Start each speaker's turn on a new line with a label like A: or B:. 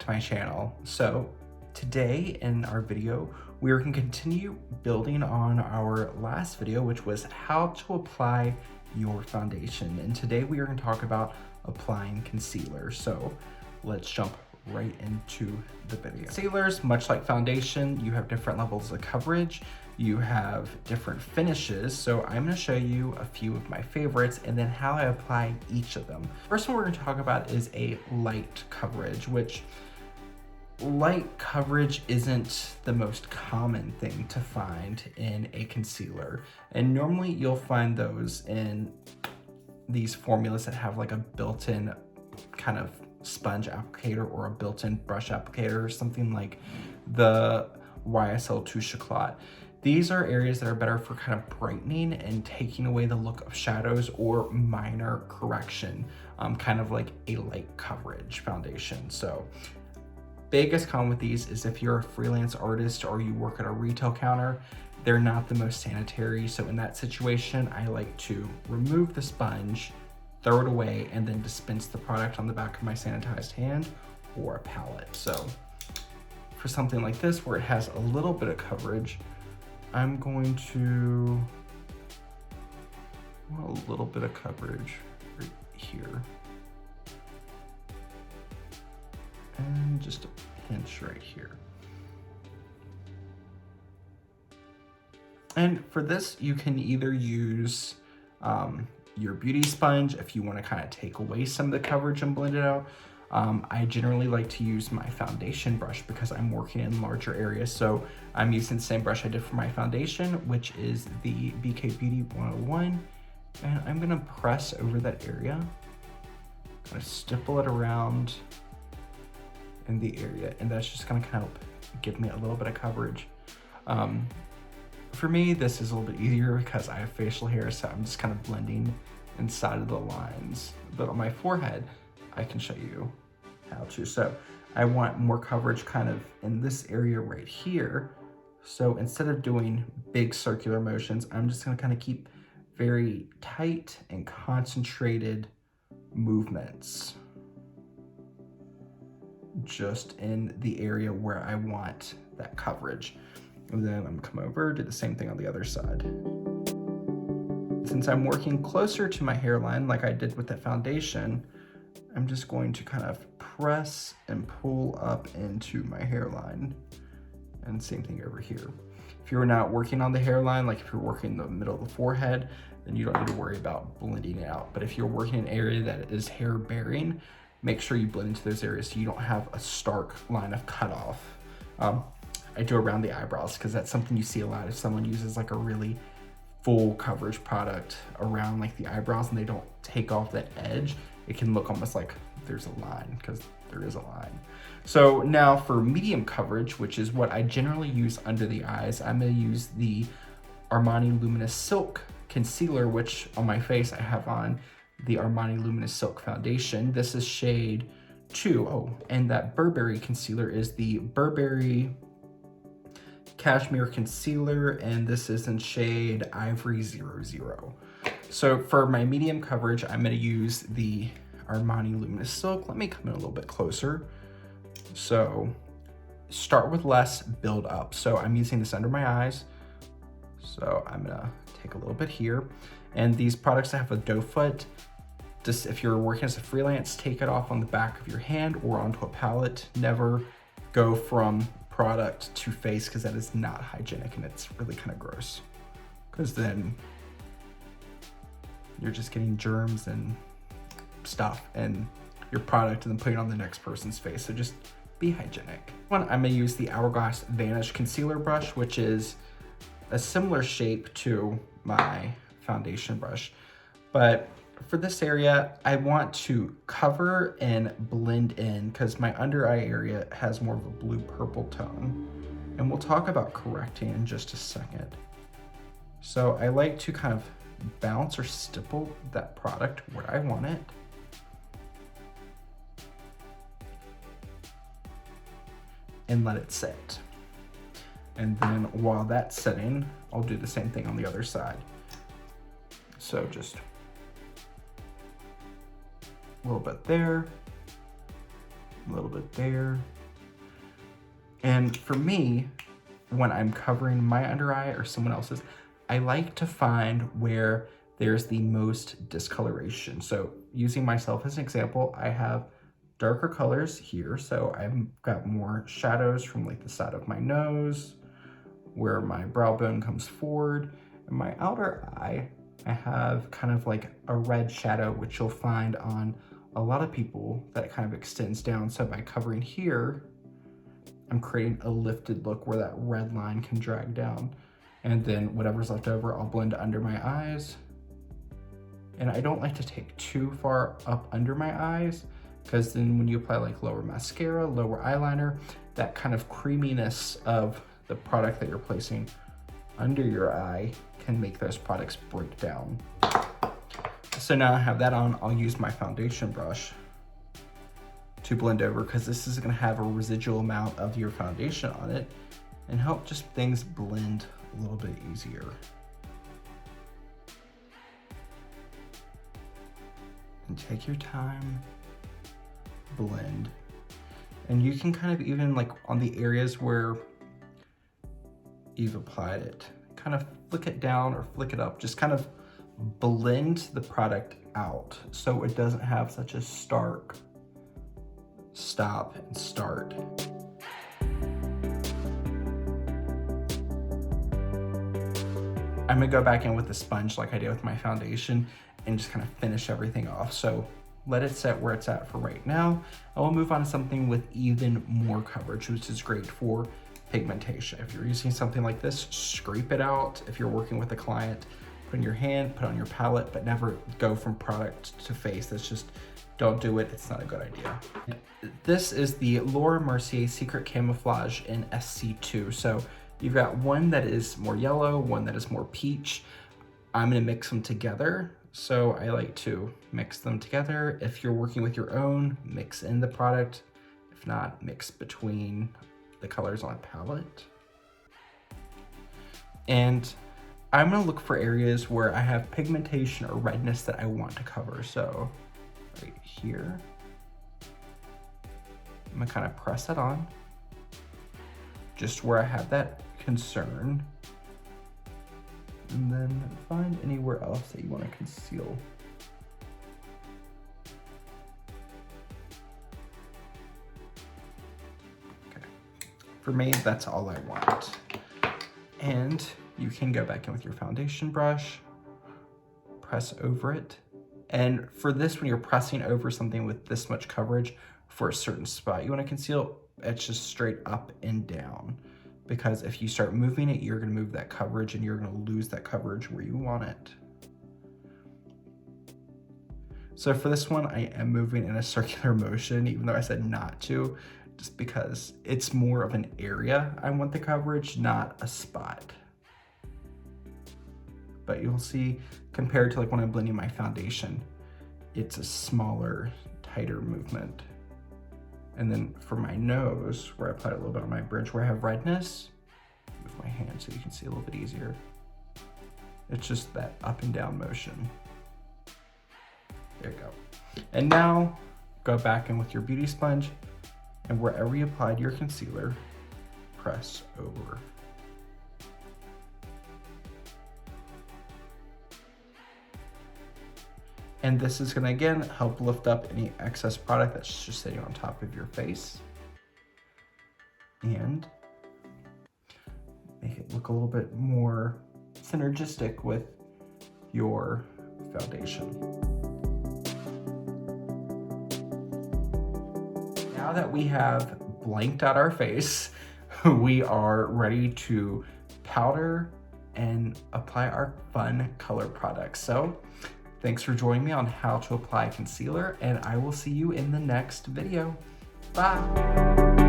A: my channel. So today in our video, we are going to continue building on our last video, which was how to apply your foundation. And today we are going to talk about applying concealer. So let's jump right into the video. Concealers, much like foundation, you have different levels of coverage. You have different finishes. So I'm going to show you a few of my favorites and then how I apply each of them. First one we're going to talk about is a light coverage, which light coverage isn't the most common thing to find in a concealer. And normally you'll find those in these formulas that have like a built-in kind of sponge applicator or a built-in brush applicator, or something like the YSL Touche Éclat. These are areas that are better for kind of brightening and taking away the look of shadows or minor correction, kind of like a light coverage foundation. So biggest con with these is if you're a freelance artist or you work at a retail counter, they're not the most sanitary. So in that situation, I like to remove the sponge, throw it away, and then dispense the product on the back of my sanitized hand or a palette. So for something like this, where it has a little bit of coverage, I'm going to want a little bit of coverage right here. And just a pinch right here. And for this, you can either use your beauty sponge if you want to kind of take away some of the coverage and blend it out. I generally like to use my foundation brush because I'm working in larger areas. So I'm using the same brush I did for my foundation, which is the BK Beauty 101. And I'm gonna press over that area, kind of stipple it around in the area. And that's just gonna kind of give me a little bit of coverage. For me, this is a little bit easier because I have facial hair, so I'm just kind of blending inside of the lines. But on my forehead, I can show you how to. So I want more coverage kind of in this area right here. So instead of doing big circular motions, I'm just gonna kind of keep very tight and concentrated movements just in the area where I want that coverage. And then I'm gonna come over, do the same thing on the other side. Since I'm working closer to my hairline like I did with the foundation, I'm just going to kind of press and pull up into my hairline. And same thing over here. If you're not working on the hairline, like if you're working in the middle of the forehead, then you don't need to worry about blending it out. But if you're working in an area that is hair bearing, make sure you blend into those areas so you don't have a stark line of cutoff. I do around the eyebrows because that's something you see a lot if someone uses like a really full coverage product around like the eyebrows and they don't take off that edge. It can look almost like there's a line, because there is a line. So now for medium coverage, which is what I generally use under the eyes, I'm gonna use the Armani Luminous Silk Concealer, which on my face I have on the Armani Luminous Silk Foundation. This is shade 2. Oh, and that Burberry concealer is the Burberry Cashmere Concealer, and this is in shade Ivory 00. So for my medium coverage, I'm gonna use the Armani Luminous Silk. Let me come in a little bit closer. So start with less, build up. So I'm using this under my eyes. So I'm gonna take a little bit here. And these products that have a doe foot, just if you're working as a freelance, take it off on the back of your hand or onto a palette. Never go from product to face, because that is not hygienic and it's really kind of gross, because then you're just getting germs and stuff in your product and then putting it on the next person's face. So just be hygienic. I'm gonna use the Hourglass Vanish concealer brush, which is a similar shape to my foundation brush. But for this area, I want to cover and blend in because my under eye area has more of a blue purple tone. And we'll talk about correcting in just a second. So I like to kind of bounce or stipple that product where I want it. And let it sit. And then while that's setting, I'll do the same thing on the other side. So just a little bit there, a little bit there, And for me, when I'm covering my under eye or someone else's, I like to find where there's the most discoloration. So using myself as an example, I have darker colors here. So I've got more shadows from like the side of my nose, where my brow bone comes forward. In my outer eye, I have kind of like a red shadow, which you'll find on a lot of people that kind of extends down. So by covering here, I'm creating a lifted look where that red line can drag down. And then whatever's left over, I'll blend under my eyes. And I don't like to take too far up under my eyes, because then when you apply like lower mascara, lower eyeliner, that kind of creaminess of the product that you're placing under your eye can make those products break down. So now I have that on, I'll use my foundation brush to blend over, because this is gonna have a residual amount of your foundation on it and help just things blend a little bit easier. And take your time, blend. And you can kind of even like on the areas where you've applied it, kind of flick it down or flick it up, just kind of blend the product out so it doesn't have such a stark stop and start. I'm gonna go back in with the sponge like I did with my foundation and just kind of finish everything off. So let it set where it's at for right now. I will move on to something with even more coverage, which is great for pigmentation. If you're using something like this, scrape it out. If you're working with a client, put in your hand, put on your palette, but never go from product to face. That's just, don't do it, it's not a good idea. This is the Laura Mercier Secret Camouflage in SC2. So you've got one that is more yellow, one that is more peach. I'm gonna mix them together. So I like to mix them together. If you're working with your own, mix in the product. If not, mix between the colors on a palette. And I'm gonna look for areas where I have pigmentation or redness that I want to cover. So right here, I'm gonna kind of press that on, just where I have that concern. And then find anywhere else that you want to conceal. Okay, for me, that's all I want. And you can go back in with your foundation brush, press over it. And for this, when you're pressing over something with this much coverage for a certain spot you want to conceal, it's just straight up and down. Because if you start moving it, you're gonna move that coverage and you're gonna lose that coverage where you want it. So for this one, I am moving in a circular motion, even though I said not to, just because it's more of an area I want the coverage, not a spot. But you'll see, compared to like when I'm blending my foundation, it's a smaller, tighter movement. And then for my nose, where I applied a little bit on my bridge, where I have redness, with my hand so you can see a little bit easier. It's just that up and down motion. There you go. And now, go back in with your beauty sponge, and wherever you applied your concealer, press over. And this is gonna, again, help lift up any excess product that's just sitting on top of your face. And make it look a little bit more synergistic with your foundation. Now that we have blanked out our face, we are ready to powder and apply our fun color products. So, thanks for joining me on how to apply concealer, and I will see you in the next video. Bye.